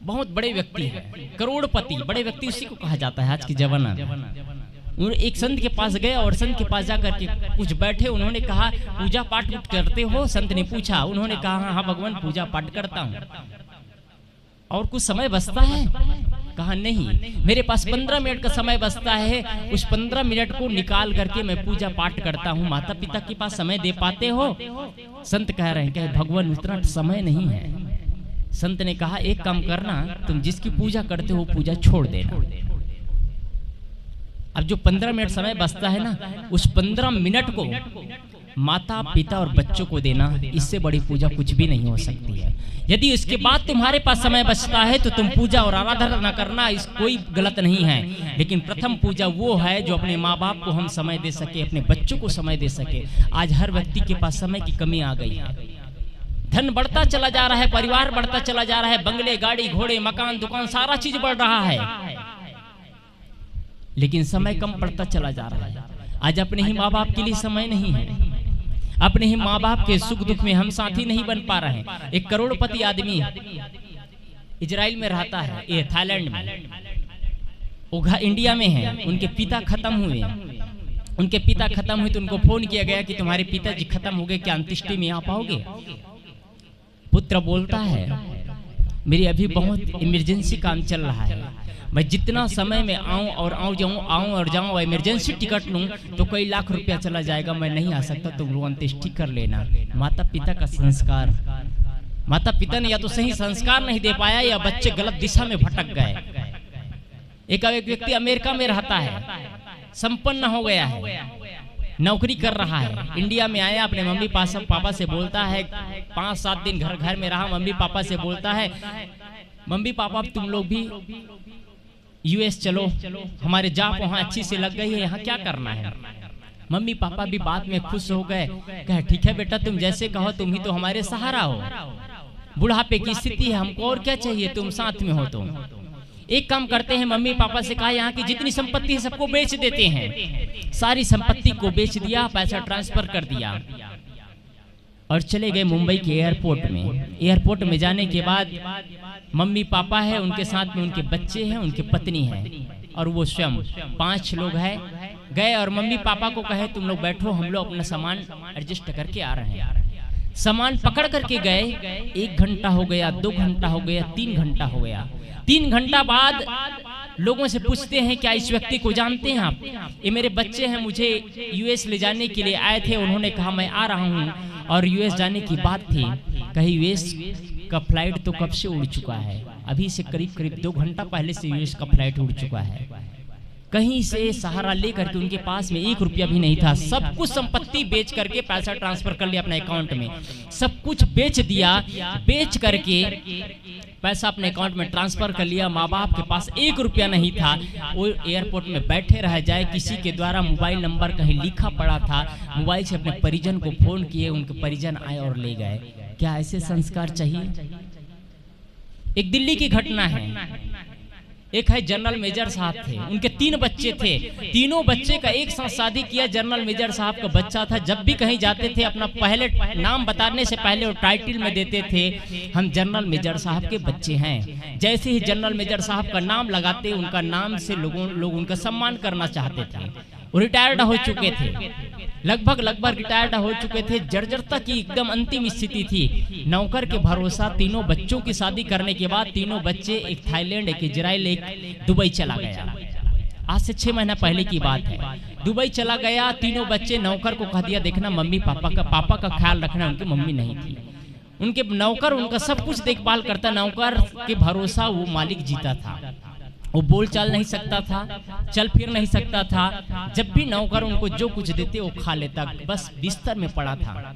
Speaker 1: बहुत बड़े व्यक्ति है, करोड़पति, बड़े व्यक्ति उसी को कहा जाता है आज की जमाना में। एक संत के पास गए और संत के पास जाकर के कुछ बैठे, उन्होंने कहा पूजा पाठ करते हो? संत ने पूछा, उन्होंने कहा हाँ भगवान पूजा पाठ करता हूँ। और कुछ समय बचता है? कहा नहीं, मेरे पास 15 मिनट का समय बचता है, उस 15 मिनट को निकाल करके मैं पूजा पाठ करता हूँ। माता पिता के पास समय दे पाते हो? संत कह रहे हैं कि भगवान उतना समय नहीं है। संत ने कहा एक काम करना, तुम जिसकी पूजा करते हो पूजा छोड़ देना। अब जो 15 मिनट समय बचता है ना, उस 15 मिनट को माता पिता और बच्चों को देना, इससे बड़ी पूजा कुछ भी नहीं हो सकती है। यदि इसके बाद तुम्हारे पास समय बचता है तो तुम पूजा और आराधना करना, इस कोई गलत नहीं है, लेकिन प्रथम पूजा वो है जो अपने माँ बाप को हम समय दे सके, अपने बच्चों को समय दे सके। आज हर व्यक्ति के पास समय की कमी आ गई है। धन बढ़ता चला जा रहा है, परिवार बढ़ता चला जा रहा है, बंगले, गाड़ी, घोड़े, मकान, दुकान, सारा चीज बढ़ रहा है, लेकिन समय कम पड़ता चला जा रहा है। आज अपने ही माँ बाप के लिए समय नहीं है, अपने ही माँ बाप के सुख दुख में हम साथी नहीं बन पा रहे हैं। एक करोड़पति आदमी इजराइल में रहता है, ये थाईलैंड में, वो इंडिया में है, उनके पिता खत्म हुए। उनके पिता खत्म हुए तो उनको फोन किया गया कि तुम्हारे पिताजी खत्म हो गए, क्या अंत्येष्टि में आ पाओगे? पुत्र बोलता है मेरी अभी बहुत इमरजेंसी काम चल रहा है, मैं जितना समय में आऊं और जाऊं, इमरजेंसी टिकट लूं तो कई लाख रुपया चला जाएगा, मैं नहीं आ सकता, तुम लोग अंत्येष्टि कर लेना। माता पिता का संस्कार, माता पिता ने या तो सही संस्कार नहीं दे पाया या बच्चे गलत दिशा में भटक गए। एक व्यक्ति अमेरिका में रहता है, संपन्न हो गया है, नौकरी कर रहा है, इंडिया में आया, अपने मम्मी पापा से बोलता है, 5-7 दिन घर में रहा, मम्मी पापा से बोलता है मम्मी पापा तुम लोग भी यूएस चलो, हमारे जाप वहाँ अच्छी से लग गई है, यहाँ क्या करना है? मम्मी पापा भी बाद में खुश हो गए, कहे ठीक है बेटा तुम जैसे कहो, तुम ही तो हमारे सहारा हो, बुढ़ापे की स्थिति है, हमको और क्या चाहिए, तुम साथ में हो। तुम एक काम करते हैं, मम्मी पापा से कहा यहाँ की जितनी संपत्ति है सबको बेच देते हैं। सारी संपत्ति को बेच दिया, पैसा ट्रांसफर कर दिया और चले गए मुंबई के एयरपोर्ट में। एयरपोर्ट में जाने के बाद मम्मी पापा है, उनके साथ में उनके बच्चे हैं, उनकी पत्नी है और वो स्वयं 5 लोग हैं। गए और मम्मी पापा को कहे तुम लोग बैठो, हम लोग अपना सामान एडजस्ट करके आ रहे हैं। सामान पकड़ करके गए, 1 घंटा हो गया, 2 घंटा हो गया, 3 घंटा हो गया। 3 घंटा बाद लोगों से पूछते हैं क्या इस व्यक्ति को जानते हैं आप? ये मेरे बच्चे हैं, मुझे यूएस ले जाने के लिए आए थे। उन्होंने कहा मैं आ रहा हूँ और यूएस जाने की बात थी। कहीं यूएस का फ्लाइट तो कब से उड़ चुका है, अभी से करीब 2 घंटा पहले से यूएस का फ्लाइट उड़ चुका है। कहीं से सहारा लेकर के उनके पास में 1 रुपया भी नहीं था। सब कुछ संपत्ति बेच करके पैसा ट्रांसफर कर लिया अपने अकाउंट में, सब कुछ बेच दिया, बेच करके पैसा अपने अकाउंट में ट्रांसफर कर लिया। माँ बाप के पास 1 रुपया नहीं था। वो एयरपोर्ट में बैठे रह जाए, किसी के द्वारा मोबाइल नंबर कहीं लिखा पड़ा था, मोबाइल से अपने परिजन को फोन किए, उनके परिजन आए और ले गए। क्या ऐसे संस्कार चाहिए? एक दिल्ली की घटना है, एक है जनरल मेजर साहब थे, उनके 3 बच्चे थे, तीनों बच्चे का एक साथ शादी किया। जनरल मेजर साहब का बच्चा था, जब भी कहीं जाते थे अपना पहले नाम बताने से पहले वो टाइटल में देते थे हम जनरल मेजर साहब के बच्चे हैं। जैसे ही जनरल मेजर साहब का नाम लगाते, उनका नाम से लोग उनका सम्मान करना चाहते थे। वो रिटायर्ड हो चुके थे, लगभग रिटायर्ड हो चुके थे, जर्जरता की एकदम अंतिम स्थिति थी। नौकर के भरोसा तीनों बच्चों की शादी करने के बाद तीनों बच्चे, एक थाईलैंड, एक इजराइल, एक दुबई चला गया। आज से 6 महीना पहले की बात है। दुबई चला गया, तीनों बच्चे, नौकर को कह दिया देखना मम्मी पापा का ख्याल रखना। उनकी मम्मी नहीं थी, उनके नौकर उनका सब कुछ देखभाल करता। नौकर के भरोसा वो मालिक जीता था। वो बोल चाल नहीं सकता था, चल फिर नहीं सकता था। जब भी नौकर उनको जो कुछ देते वो खा लेता, बस बिस्तर में पड़ा था।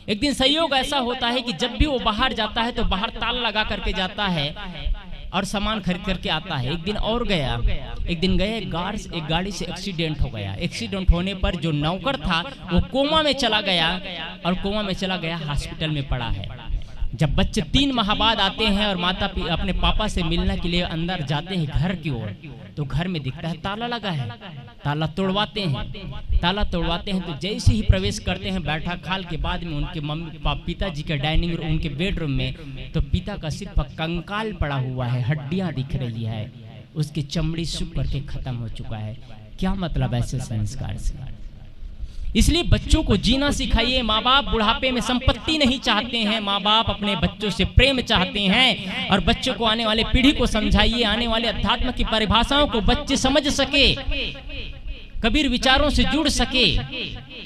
Speaker 1: एक दिन संयोग ऐसा होता है कि जब भी वो बाहर जाता है तो बाहर ताला लगा करके जाता है और सामान खरीद करके आता है। एक दिन और गया, एक दिन गए, एक गाड़ी से एक्सीडेंट हो गया। एक्सीडेंट होने पर जो नौकर था वो कोमा में चला गया, और कोमा में चला गया, हॉस्पिटल में पड़ा है। जब बच्चे 3 माह बाद आते हैं और माता अपने पापा से मिलने के लिए अंदर जाते हैं घर की ओर, तो घर में दिखता है ताला लगा है। ताला तोड़वाते हैं तो जैसे ही प्रवेश करते हैं बैठा खाल के बाद में उनके पिताजी के डाइनिंग रूम, उनके बेडरूम में, तो पिता का सिर्फ कंकाल पड़ा हुआ है, हड्डियां दिख रही है, उसकी चमड़ी सूख करके खत्म हो चुका है। क्या मतलब ऐसे संस्कार से? इसलिए बच्चों को जीना सिखाइए। माँ बाप बुढ़ापे में संपत्ति नहीं चाहते हैं, माँ बाप अपने बच्चों से प्रेम चाहते हैं, और बच्चों को, आने वाले पीढ़ी को समझाइए, आने वाले अध्यात्म की परिभाषाओं को बच्चे समझ सके, कबीर विचारों से जुड़ सके,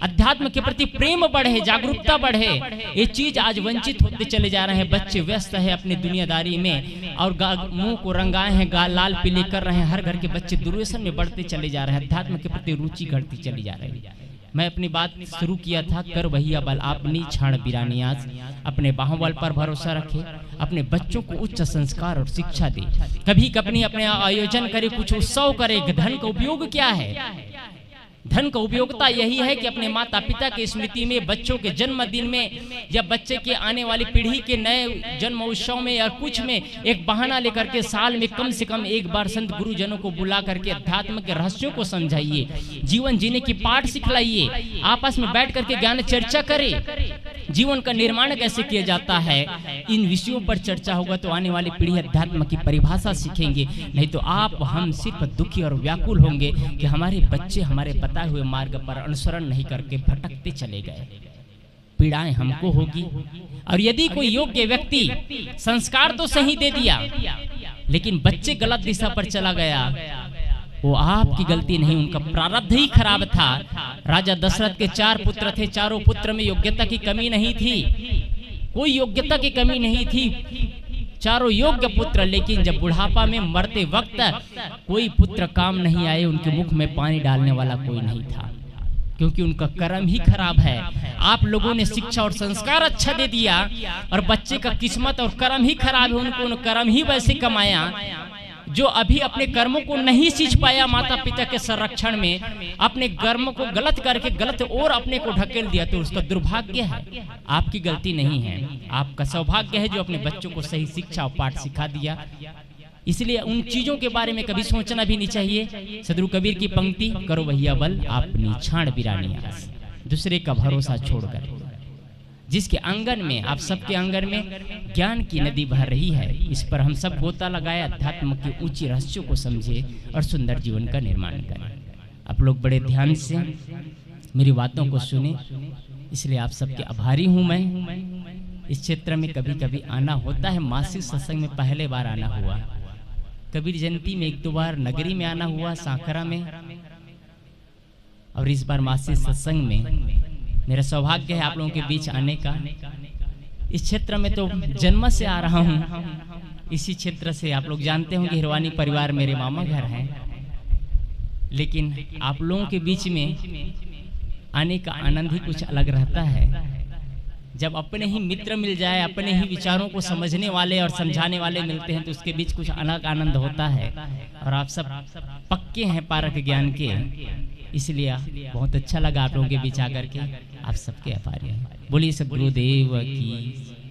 Speaker 1: अध्यात्म के प्रति प्रेम बढ़े, जागरूकता बढ़े। ये चीज आज वंचित होते चले जा रहे हैं। बच्चे व्यस्त है अपनी दुनियादारी में और मुंह को रंगाए हैं, लाल पीले कर रहे हैं। हर घर के बच्चे दुर्व्यसन में बढ़ते चले जा रहे हैं, अध्यात्म के प्रति रुचि घटती चली जा रही है। मैं अपनी बात शुरू किया था, कर भैया बल आपनी छाण बिरानियाज। अपने बाहुबल पर भरोसा रखे, अपने बच्चों को उच्च संस्कार और शिक्षा दे। कभी कभी अपने आयोजन करे, कुछ उत्सव करे। धन का उपयोग क्या है? धन का उपयोगिता यही है कि अपने माता पिता की स्मृति में, बच्चों के जन्मदिन में, या बच्चे के आने वाली पीढ़ी के नए जन्म उत्सव में या कुछ में एक बहाना लेकर के साल में कम से कम एक बार संत गुरुजनों को बुला करके अध्यात्म के रहस्यों को समझाइए, जीवन जीने की पाठ सिखलाइए, आपस में बैठ करके ज्ञान चर्चा करें। जीवन का निर्माण कैसे किया जाता है, इन विषयों पर चर्चा होगा तो आने वाली पीढ़ी अध्यात्म की परिभाषा सीखेंगे। नहीं तो आप हम सिर्फ दुखी और व्याकुल होंगे कि हमारे बच्चे हमारे बताए हुए मार्ग पर अनुसरण नहीं करके भटकते चले गए। पीड़ाएं हमको होगी। और यदि कोई योग्य व्यक्ति संस्कार तो सही दे दिया, लेकिन बच्चे गलत दिशा पर चला गया, वो आपकी गलती नहीं, उनका प्रारब्ध ही खराब था। राजा दशरथ के 4 पुत्र थे, चारों पुत्र में योग्यता की कमी नहीं थी, कोई योग्यता की कमी नहीं थी, चारों योग्य पुत्र। लेकिन जब बुढ़ापा में मरते वक्त कोई पुत्र काम नहीं आए, उनके मुख में पानी डालने वाला कोई नहीं था, क्योंकि उनका कर्म ही खराब है। आप लोगों ने शिक्षा और संस्कार अच्छा दे दिया और बच्चे का किस्मत और कर्म ही खराब है। उनको कर्म ही वैसे कमाया जो अभी अपने कर्मों को नहीं सींच पाया माता पिता के संरक्षण में, अपने कर्मों को गलत करके गलत और अपने को ढकेल दिया, तो उसका दुर्भाग्य है, आपकी गलती नहीं है। आपका सौभाग्य है जो अपने बच्चों को सही शिक्षा और पाठ सिखा दिया। इसलिए उन चीजों के बारे में कभी सोचना भी नहीं चाहिए। सदगुरु कबीर की पंक्ति, करो भैया बल आपनी छाण बिरानियास, दूसरे का भरोसा छोड़कर। जिसके आंगन में, आप सबके आंगन में ज्ञान की नदी बह रही है, इस पर हम सब गोता लगाए, अध्यात्म की ऊंची रहस्यों को समझे और सुंदर जीवन का निर्माण करें। आप लोग बड़े ध्यान से मेरी बातों को सुने, इसलिए आप सबके आभारी हूँ मैं। इस क्षेत्र में कभी कभी आना होता है, मासिक सत्संग में पहले बार आना हुआ, कबीर जयंती में 1-2 बार नगरी में आना हुआ, सांखरा में, और इस बार मासिक सत्संग में मेरा सौभाग्य है आप लोगों के बीच आने का। इस क्षेत्र में तो जन्म से आ रहा हूँ, इसी क्षेत्र से आप लोग जानते होंगे, हिरवानी परिवार मेरे मामा घर है, लेकिन आप लोगों के बीच में आने का आनंद ही कुछ अलग रहता है। जब अपने ही मित्र मिल जाए, अपने ही विचारों को समझने वाले और समझाने वाले मिलते हैं, तो उसके बीच कुछ अलग आनंद होता है। और आप सब पक्के हैं पारक ज्ञान के, इसलिए बहुत अच्छा लगा आप लोगों के बीच आकर के। आप सबके आभारी हैं। बोलिए सद्गुरुदेव की।